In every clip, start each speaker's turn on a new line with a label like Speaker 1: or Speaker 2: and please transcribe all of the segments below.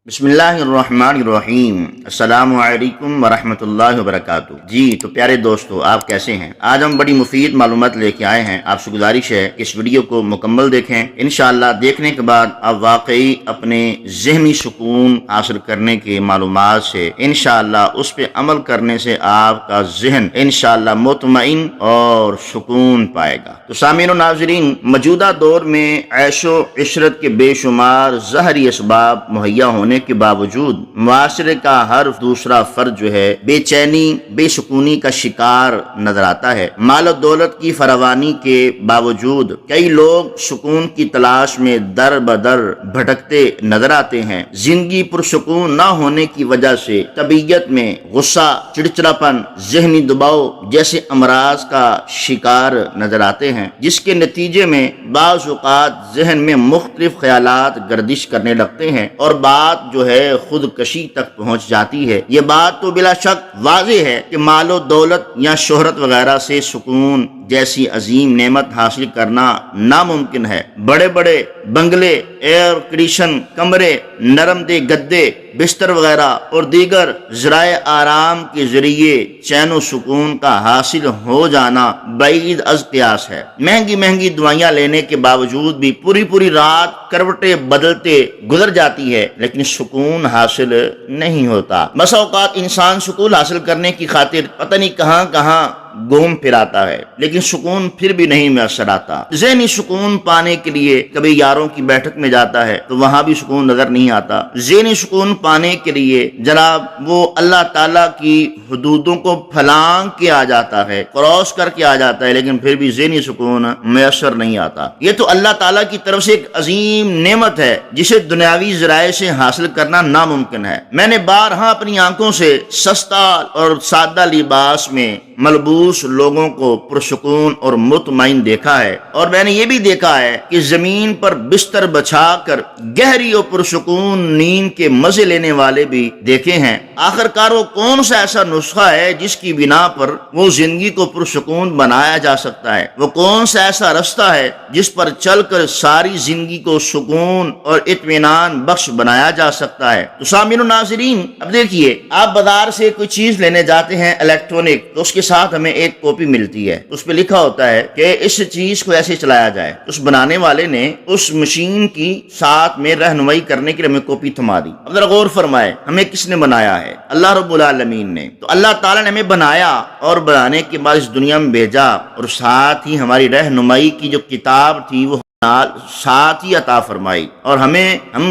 Speaker 1: بسم اللہ الرحمن الرحیم۔ السلام علیکم ورحمۃ اللہ وبرکاتہ۔ جی تو پیارے دوستو، آپ کیسے ہیں؟ آج ہم بڑی مفید معلومات لے کے آئے ہیں۔ آپ سے گزارش ہے کہ اس ویڈیو کو مکمل دیکھیں۔ انشاءاللہ دیکھنے کے بعد آپ واقعی اپنے ذہنی سکون حاصل کرنے کے معلومات سے انشاءاللہ اس پہ عمل کرنے سے آپ کا ذہن انشاءاللہ مطمئن اور سکون پائے گا۔ تو سامعین و ناظرین، موجودہ دور میں عیش و عشرت کے بے شمار ظاہری اسباب مہیا ہونے کے باوجود معاشرے کا ہر دوسرا فرد جو ہے بے چینی بے سکونی کا شکار نظر آتا ہے۔ مال و دولت کی فراوانی کے باوجود کئی لوگ سکون کی تلاش میں در بدر بھٹکتے نظر آتے ہیں۔ زندگی پرسکون نہ ہونے کی وجہ سے طبیعت میں غصہ، چڑچڑاپن، ذہنی دباؤ جیسے امراض کا شکار نظر آتے ہیں، جس کے نتیجے میں بعض اوقات ذہن میں مختلف خیالات گردش کرنے لگتے ہیں اور بات جو ہے خودکشی تک پہنچ جاتی ہے۔ یہ بات تو بلا شک واضح ہے کہ مال و دولت یا شہرت وغیرہ سے سکون جیسی عظیم نعمت حاصل کرنا ناممکن ہے۔ بڑے بڑے بنگلے، ایئر کنڈیشن کمرے، نرم دہ گدے، بستر وغیرہ اور دیگر ذرائع آرام کے ذریعے چین و سکون کا حاصل ہو جانا بعید از قیاس ہے۔ مہنگی دوائیاں لینے کے باوجود بھی پوری رات کروٹیں بدلتے گزر جاتی ہے، لیکن سکون حاصل نہیں ہوتا۔ بسا اوقات انسان سکون حاصل کرنے کی خاطر پتہ نہیں کہاں گھوم پھر آتا ہے، لیکن سکون پھر بھی نہیں میسر آتا۔ ذہنی سکون پانے کے لیے کبھی یاروں کی بیٹھک میں جاتا ہے تو وہاں بھی سکون نظر نہیں آتا۔ ذہنی سکون پانے کے لیے جناب وہ اللہ تعالیٰ کی حدودوں کو پھلانگ کے آ جاتا ہے، کراس کر کے آ جاتا ہے، لیکن پھر بھی ذہنی سکون میسر نہیں آتا۔ یہ تو اللہ تعالیٰ کی طرف سے ایک عظیم نعمت ہے جسے دنیاوی ذرائع سے حاصل کرنا ناممکن ہے۔ میں نے بارہا اپنی آنکھوں سے سستا اور سادہ لباس میں ملبوس لوگوں کو پرسکون اور مطمئن دیکھا ہے، اور میں نے یہ بھی دیکھا ہے کہ زمین پر بستر بچھا کر گہری اور پرسکون نیند کے مزے لینے والے بھی دیکھے ہیں۔ آخرکار وہ کون سا ایسا نسخہ ہے جس کی بنا پر وہ زندگی کو پرسکون بنایا جا سکتا ہے؟ وہ کون سا ایسا رستہ ہے جس پر چل کر ساری زندگی کو سکون اور اطمینان بخش بنایا جا سکتا ہے؟ تو سامعین و ناظرین، اب دیکھیے، آپ بازار سے کوئی چیز لینے جاتے ہیں الیکٹرانک، تو اس کے ساتھ ہمیں ایک کاپی ملتی ہے، اس پہ لکھا ہوتا ہے کہ اس چیز کو ایسے چلایا جائے۔ اس بنانے والے نے اس مشین کی ساتھ میں رہنمائی کرنے کے لیے ہمیں کاپی تھما دی۔ اب ذرا غور فرمائے، ہمیں کس نے بنایا ہے؟ اللہ رب العالمین نے۔ تو اللہ تعالیٰ نے ہمیں بنایا اور بنانے کے بعد اس دنیا میں بھیجا، اور ساتھ ہی ہماری رہنمائی کی جو کتاب تھی وہ ساتھ ہی عطا فرمائی۔ اور ہم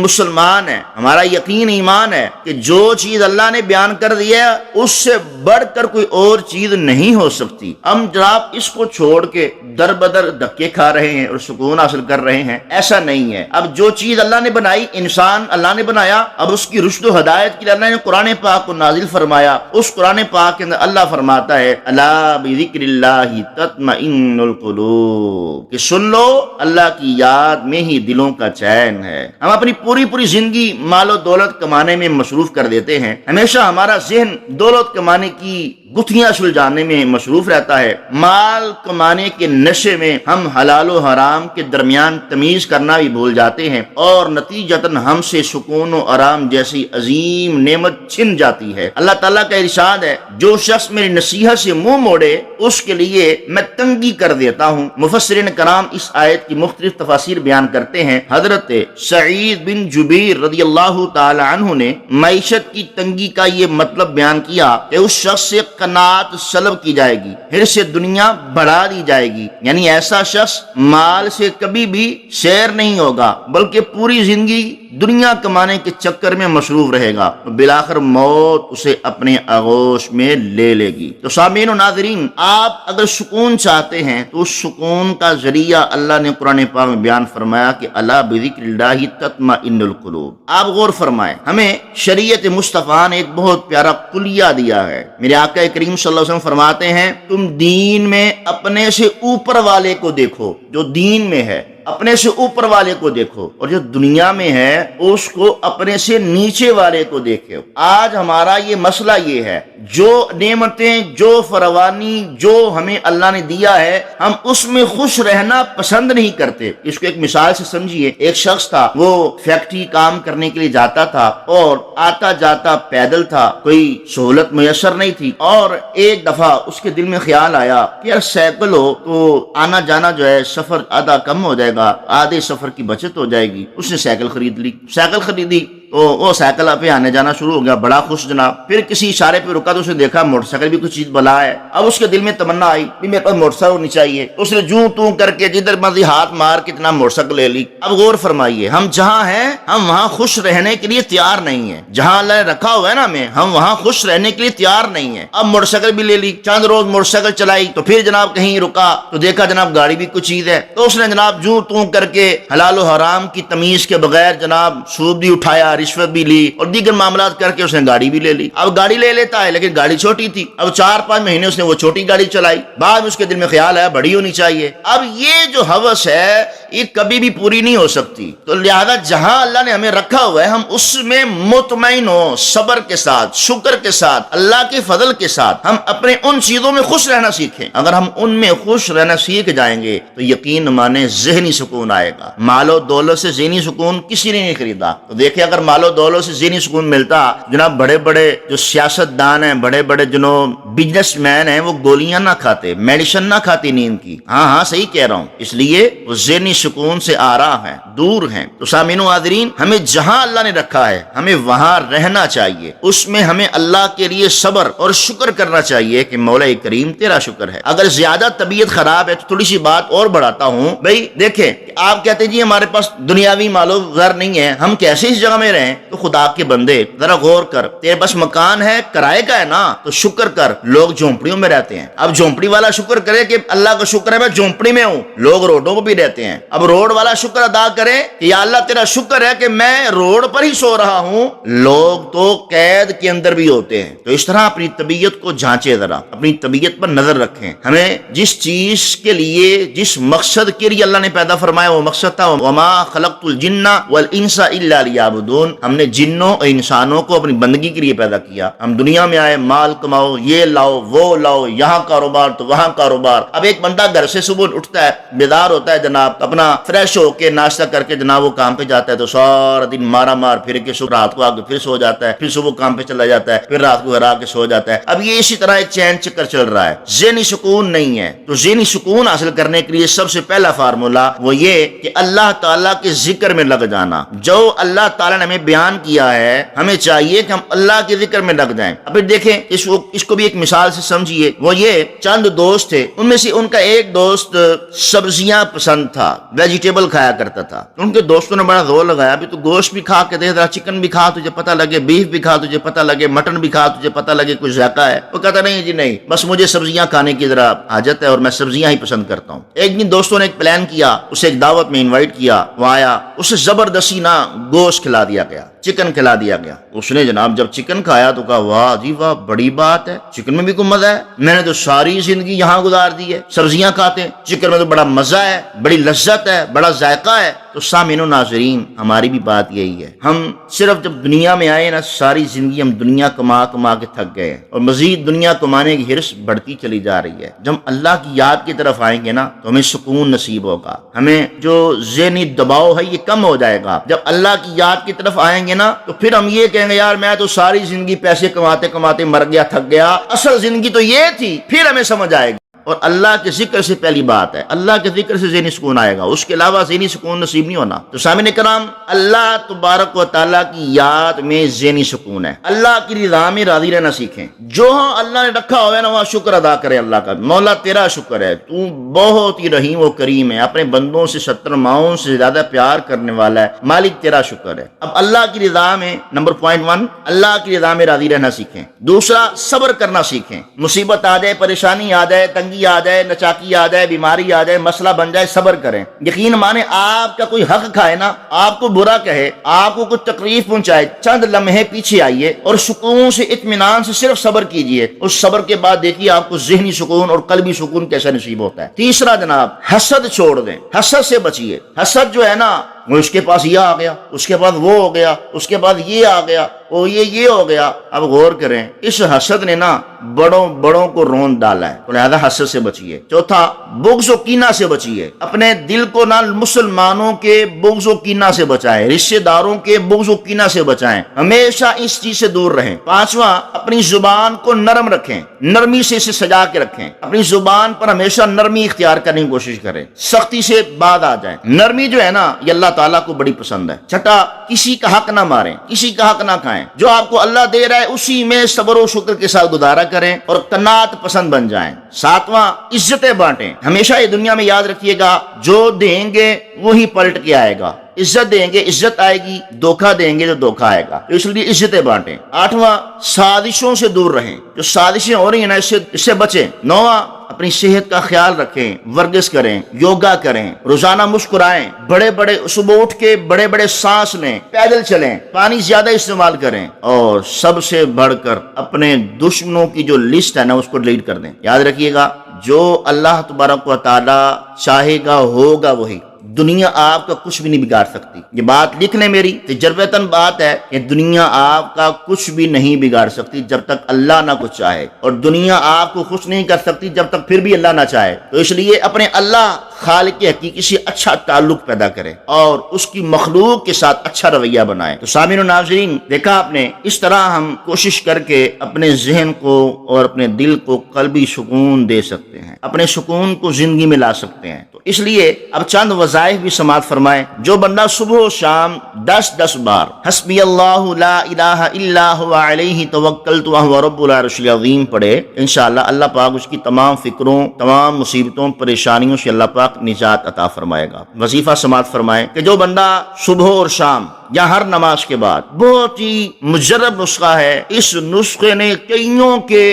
Speaker 1: مسلمان ہیں، ہمارا یقین ایمان ہے کہ جو چیز اللہ نے بیان کر دیا ہے اس سے بڑھ کر کوئی اور چیز نہیں ہو سکتی۔ ہم جناب اس کو چھوڑ کے در بدر دھکے کھا رہے ہیں اور سکون حاصل کر رہے ہیں، ایسا نہیں ہے۔ اب جو چیز اللہ نے بنائی، انسان اللہ نے بنایا، اب اس کی رشد و ہدایت کے لیے اللہ نے قرآن پاک کو نازل فرمایا۔ اس قرآن پاک کے اندر اللہ فرماتا ہے الا بذکر اللہ تطمئن القلوب، کہ سن لو اللہ کی یاد میں ہی دلوں کا چین ہے۔ ہم اپنی پوری زندگی مال و دولت کمانے میں مصروف کر دیتے ہیں، ہمیشہ ہمارا ذہن دولت کمانے کی گتھیاں سلجھانے میں مصروف رہتا ہے۔ مال کمانے کے نشے میں ہم حلال و حرام کے درمیان تمیز کرنا بھی بھول جاتے ہیں، اور نتیجتاً ہم سے سکون و آرام جیسی عظیم نعمت چھن جاتی ہے۔ اللہ تعالیٰ کا ارشاد ہے، جو شخص میری نصیحت سے منہ موڑے اس کے لیے میں تنگی کر دیتا ہوں۔ مفسرین کرام اس آیت کی مختلف تفاسیر بیان کرتے ہیں۔ حضرت سعید بن جبیر رضی اللہ تعالی عنہ نے معیشت کی تنگی کا یہ مطلب بیان کیا کہ اس شخص سے قناعت سلب کی جائے گی، پھر سے دنیا بڑھا دی جائے گی، یعنی ایسا شخص مال سے کبھی بھی سیر نہیں ہوگا بلکہ پوری زندگی دنیا کمانے کے چکر میں مصروف رہے گا، بالآخر موت اسے اپنے آغوش میں لے لے گی۔ تو سامعین و ناظرین، آپ اگر سکون چاہتے ہیں تو اس سکون کا ذریعہ اللہ نے قرآن پاک میں بیان فرمایا کہ الا بذکر اللہ تطمئن القلوب۔ آپ غور فرمائیں، ہمیں شریعت مصطفیٰ نے ایک بہت پیارا کلیہ دیا ہے۔ میرے آقا کریم صلی اللہ علیہ وسلم فرماتے ہیں، تم دین میں اپنے سے اوپر والے کو دیکھو، جو دین میں ہے اپنے سے اوپر والے کو دیکھو، اور جو دنیا میں ہے اس کو اپنے سے نیچے والے کو دیکھو۔ آج ہمارا یہ مسئلہ یہ ہے، جو نعمتیں، جو فراوانی جو ہمیں اللہ نے دیا ہے، ہم اس میں خوش رہنا پسند نہیں کرتے۔ اس کو ایک مثال سے سمجھیے، ایک شخص تھا، وہ فیکٹری کام کرنے کے لیے جاتا تھا اور آتا جاتا پیدل تھا، کوئی سہولت میسر نہیں تھی، اور ایک دفعہ اس کے دل میں خیال آیا کہ یار سائیکل ہو تو آنا جانا جو ہے سفر آدھا کم ہو جائے گا، آدھے سفر کی بچت ہو جائے گی۔ اس نے سائیکل خرید لی، سائیکل خریدی تو وہ سائیکل پہ آنے جانا شروع ہو گیا، بڑا خوش جناب۔ پھر کسی اشارے پہ رکا تو اس نے دیکھا موٹر سائیکل بھی کچھ چیز بلا ہے۔ اب اس کے دل میں تمنا آئی کہ میرے پاس موٹر سائیکل ہونی چاہیے۔ اس نے جوں توں کر کے جدھر مرضی ہاتھ مار کے اتنا موٹر سائیکل لے لی۔ اب غور فرمائیے، ہم جہاں ہیں ہم وہاں خوش رہنے کے لیے تیار نہیں ہیں، جہاں اللہ نے رکھا ہوا ہے نا ہمیں، ہم وہاں خوش رہنے کے لیے تیار نہیں ہیں۔ اب موٹر سائیکل بھی لے لی، چند روز موٹر سائیکل چلائی تو پھر جناب کہیں رکا تو دیکھا جناب گاڑی بھی کچھ چیز ہے، تو اس نے جناب جوں توں کر کے حلال و حرام کی تمیز کے بغیر جناب سود بھی اٹھایا، رشوت بھی لی اور دیگر معاملات کر کے اس نے گاڑی بھی لے لی۔ اب گاڑی لے لیتا ہے لیکن گاڑی چھوٹی تھی، اب 4-5 مہینے اس نے وہ چھوٹی گاڑی چلائی، بعد اس کے دل میں خیال ہے بڑی ہونی چاہیے۔ اب یہ جو ہوس ہے یہ کبھی بھی پوری نہیں ہو سکتی، تو لہذا جہاں اللہ نے ہمیں رکھا ہوا ہے ہم اس میں مطمئن ہو، صبر کے ساتھ، شکر کے ساتھ، اللہ کے فضل کے ساتھ ہم اپنے ان چیزوں میں خوش رہنا سیکھیں۔ اگر ہم ان میں خوش رہنا سیکھ جائیں گے تو یقین مانے ذہنی سکون آئے گا۔ مال و دولت سے ذہنی سکون کسی نے نہیں خریدا، تو دیکھیں اگر مال و دولت سے ذہنی سکون ملتا، جناب بڑے بڑے جو سیاست دان ہیں، بڑے بڑے جو بزنس مین ہیں، وہ گولیاں نہ کھاتے، میڈیسن نہ کھاتی نیند کی۔ ہاں صحیح کہہ رہا ہوں، اس لیے وہ ذہنی سکون سے آراہ ہیں، دور ہیں۔ تو سامعین و حاضرین، ہمیں جہاں اللہ نے رکھا ہے ہمیں وہاں رہنا چاہیے، اس میں ہمیں اللہ کے لیے صبر اور شکر کرنا چاہیے کہ مولا کریم تیرا شکر ہے۔ اگر زیادہ طبیعت خراب ہے تو تھوڑی سی بات اور بڑھاتا ہوں، بھائی دیکھیں آپ کہتے جی ہمارے پاس دنیاوی مال و زر نہیں ہے، ہم کیسے اس جگہ میں رہیں؟ تو خدا کے بندے ذرا غور کر، تیرے پاس مکان ہے، کرائے کا ہے نا، تو شکر کر۔ لوگ جھونپڑیوں میں رہتے ہیں، اب جھونپڑی والا شکر کرے کہ اللہ کا شکر ہے میں جھونپڑی میں ہوں۔ لوگ روڈوں پہ بھی رہتے ہیں، اب روڈ والا شکر ادا کرے کہ یا اللہ تیرا شکر ہے کہ میں روڈ پر ہی سو رہا ہوں۔ لوگ تو قید کے اندر بھی ہوتے ہیں۔ تو اس طرح اپنی طبیعت کو جانچے، ذرا اپنی طبیعت پر نظر رکھیں۔ ہمیں جس چیز کے لیے، جس مقصد کے لیے اللہ نے پیدا فرمایا وہ مقصد تھا، وما خلقت الجن والانس الا لیعبدون، ہم نے جنوں اور انسانوں کو اپنی بندگی کے لیے پیدا کیا۔ ہم دنیا میں آئے مال کماؤ، یہ لاؤ وہ لاؤ، یہاں کاروبار تو وہاں کاروبار۔ اب ایک بندہ گھر سے صبح اٹھتا ہے، بیدار ہوتا ہے جناب، اپنا فریش ہو کے ناشتہ کر کے جناب وہ کام پہ جاتا ہے، تو سارا دن مارا مار پھر کے رات کو آ کے پھر سو جاتا ہے، پھر صبح کام پہ چلا جاتا ہے، پھر رات کو گھر آ کے سو جاتا ہے۔ اب یہ اسی طرح ایک چین چکر چل رہا ہے، ذہنی سکون نہیں ہے۔ تو ذہنی سکون حاصل کرنے کے لیے سب سے پہلا فارمولا وہ یہ کہ اللہ تعالیٰ کے ذکر میں لگ جانا۔ جو اللہ تعالیٰ نے ہمیں بیان کیا ہے ہمیں چاہیے کہ ہم اللہ کے ذکر میں لگ جائیں۔ اب دیکھیں اس کو بھی ایک مثال سے سمجھیے، وہ یہ چند دوست تھے، ان میں سے ان کا ایک دوست سبزیاں پسند تھا، ویجیٹیبل کھایا کرتا تھا۔ ان کے دوستوں نے بڑا زور لگایا بھی تو گوشت بھی کھا کے دیکھ، چکن بھی کھا تجھے پتہ لگے، بیف بھی کھا تجھے پتہ لگے، مٹن بھی کھا تجھے پتہ لگے کچھ ذائقہ ہے۔ وہ کہتا نہیں جی نہیں، بس مجھے سبزیاں کھانے کی ذرا حاجت ہے اور میں سبزیاں ہی پسند کرتا ہوں۔ ایک دن دوستوں نے ایک پلان کیا، اسے ایک دعوت میں انوائٹ کیا، وہ آیا، اسے زبردستی نا گوشت کھلا دیا گیا، چکن کھلا دیا گیا۔ اس نے جناب جب چکن کھایا تو کہا واہ جی واہ، بڑی بات ہے، چکن میں بھی کوئی مزہ ہے، میں نے تو ساری زندگی یہاں گزار دی ہے، سبزیاں کھاتے ہیں، چکن میں تو بڑا مزہ ہے، بڑی لذت ہے، بڑا ذائقہ ہے۔ تو سامعین و ناظرین، ہماری بھی بات یہی ہے، ہم صرف جب دنیا میں آئے نا ساری زندگی ہم دنیا کما کما کے تھک گئے ہیں اور مزید دنیا کمانے کی ہرس بڑھتی چلی جا رہی ہے۔ جب اللہ کی یاد کی طرف آئیں گے نا تو ہمیں سکون نصیب ہوگا، ہمیں جو ذہنی دباؤ ہے یہ کم ہو جائے گا۔ جب اللہ کی یاد کی طرف آئیں گے نا تو پھر ہم یہ کہیں گے یار میں تو ساری زندگی پیسے کماتے کماتے مر گیا، تھک گیا، اصل زندگی تو یہ تھی، پھر ہمیں سمجھ آئے گی۔ اور اللہ کے ذکر سے پہلی بات ہے، اللہ کے ذکر سے ذہنی سکون آئے گا، اس کے علاوہ ذہنی سکون نصیب نہیں ہونا۔ تو سامعین کرام، اللہ تبارک و تعالیٰ کی یاد میں ذہنی سکون ہے، اللہ کی رضا میں راضی رہنا سیکھیں۔ جو اللہ نے رکھا ہوا ہے نا وہاں شکر ادا کرے اللہ کا، مولا تیرا شکر ہے، تو بہت ہی رحیم و کریم ہے، اپنے بندوں سے 70 ماؤں سے زیادہ پیار کرنے والا ہے، مالک تیرا شکر ہے۔ اب اللہ کی رضا میں نمبر پوائنٹ 1، اللہ کی رضا میں راضی رہنا سیکھیں۔ دوسرا، صبر کرنا سیکھیں، مصیبت آ جائے، پریشانی آ جائے، تنگی آ جائے، نچاکی آ جائے، بیماری آ جائے، مسئلہ بن جائے، صبر کریں۔ یقین مانے آپ کا کوئی حق کھائے نا، آپ کو برا کہے، آپ کو کچھ تکلیف پہنچائے، چند لمحے پیچھے آئیے اور سکون سے اطمینان سے صرف صبر کیجئے۔ اس صبر کے بعد دیکھیے آپ کو ذہنی سکون اور قلبی سکون کیسا نصیب ہوتا ہے۔ تیسرا جناب، حسد چھوڑ دیں، حسد سے بچیے۔ حسد جو ہے نا وہ اس کے پاس یہ آ گیا، اس کے بعد وہ ہو گیا، اس کے بعد یہ آ گیا، او یہ ہو گیا. اب غور کریں، اس حسد نے نا بڑوں کو رون ڈالا ہے، تو لہذا حسد سے بچیے. چوتھا، بغض و کینہ سے بچیے. اپنے دل کو نہ مسلمانوں کے بغض و کینہ سے بچائیں، رشتہ داروں کے بغض و کینہ سے بچائیں، ہمیشہ اس چیز سے دور رہیں. پانچواں، اپنی زبان کو نرم رکھیں، نرمی سے اسے سجا کے رکھیں. اپنی زبان پر ہمیشہ نرمی اختیار کرنے کی کوشش کریں، سختی سے بعد آ جائیں. نرمی جو ہے نا یہ اللہ تعالیٰ کو بڑی پسند ہے. چھٹا، کسی کا حق نہ ماریں، کسی کا حق نہ کھائیں. جو آپ کو اللہ دے رہا ہے اسی میں صبر و شکر کے ساتھ گزارا کریں اور قناعت پسند بن جائیں. ساتواں، عزتیں بانٹیں. ہمیشہ یہ دنیا میں یاد رکھیے گا، جو دیں گے وہی پلٹ کے آئے گا. عزت دیں گے عزت آئے گی، دھوکہ دیں گے تو دھوکہ آئے گا، اس لیے عزتیں بانٹیں. آٹھواں، سازشوں سے دور رہیں، جو سازشیں ہو رہی ہیں نا اس سے بچیں. نواں، اپنی صحت کا خیال رکھیں، ورزش کریں، یوگا کریں، روزانہ مسکرائیں، بڑے صبح اٹھ کے بڑے سانس لیں، پیدل چلیں، پانی زیادہ استعمال کریں، اور سب سے بڑھ کر اپنے دشمنوں کی جو لسٹ ہے نا اس کو ڈیلیٹ کر دیں. یاد رکھیے گا، جو اللہ تبارک و تعالی چاہے گا ہوگا وہی. دنیا آپ کا کچھ بھی نہیں بگاڑ سکتی. یہ بات لکھ لیں، میری تجربتاً بات ہے کہ دنیا آپ کا کچھ بھی نہیں بگاڑ سکتی جب تک اللہ نہ کچھ چاہے، اور دنیا آپ کو خوش نہیں کر سکتی جب تک پھر بھی اللہ نہ چاہے. تو اس لیے اپنے اللہ خالق حقیقی سے اچھا تعلق پیدا کریں اور اس کی مخلوق کے ساتھ اچھا رویہ بنائیں. تو سامعین و ناظرین، دیکھا آپ نے، اس طرح ہم کوشش کر کے اپنے ذہن کو اور اپنے دل کو قلبی سکون دے سکتے ہیں، اپنے سکون کو زندگی میں لا سکتے ہیں. تو اس لیے اب چند وظائف بھی سماعت فرمائیں. جو بندہ صبح و شام 10 بار حسبی اللہ لا الہ الا هو علیہ توکلت وہو رب العرش العظیم پڑھے، انشاءاللہ اللہ پاک اس کی تمام فکروں، تمام مصیبتوں، پریشانیوں سے اللہ پاک نجات عطا فرمائے گا. وظیفہ سماعت فرمائیں کہ جو بندہ صبح اور شام یا ہر نماز کے بعد، بہت ہی مجرب نسخہ ہے، اس نسخے نے کئیوں کے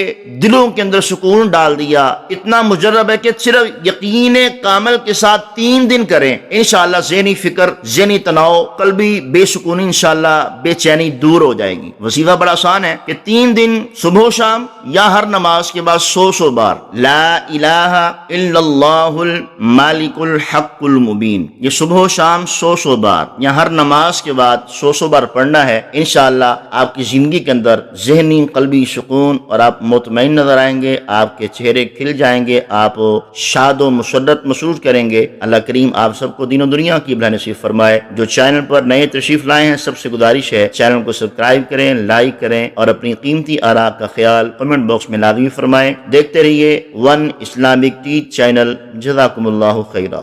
Speaker 1: دلوں کے اندر سکون ڈال دیا. اتنا مجرب ہے کہ صرف یقین کامل کے ساتھ 3 دن کریں، انشاءاللہ ذہنی فکر، ذہنی تناؤ، قلبی بے سکونی، انشاءاللہ بے چینی دور ہو جائے گی. وظیفہ بڑا آسان ہے کہ 3 دن صبح و شام یا ہر نماز کے بعد 100 بار لا الہ الا اللہ المالک الحق المبین. یہ صبح و شام 100 بار یا ہر نماز کے بعد 100 بار پڑھنا ہے. انشاءاللہ آپ کی زندگی کے اندر ذہنی قلبی سکون اور آپ مطمئن نظر آئیں گے، آپ کے چہرے کھل جائیں گے، آپ شاد و مسرت محسوس کریں گے. اللہ کریم آپ سب کو دین و دنیا کی بھلائی نصیب فرمائے. جو چینل پر نئے تشریف لائے ہیں سب سے گزارش ہے چینل کو سبسکرائب کریں، لائک کریں اور اپنی قیمتی آراء کا خیال کمنٹ باکس میں لازمی فرمائیں. دیکھتے رہیے ون اسلامک ٹی چینل. جزاکم اللہ خیرہ.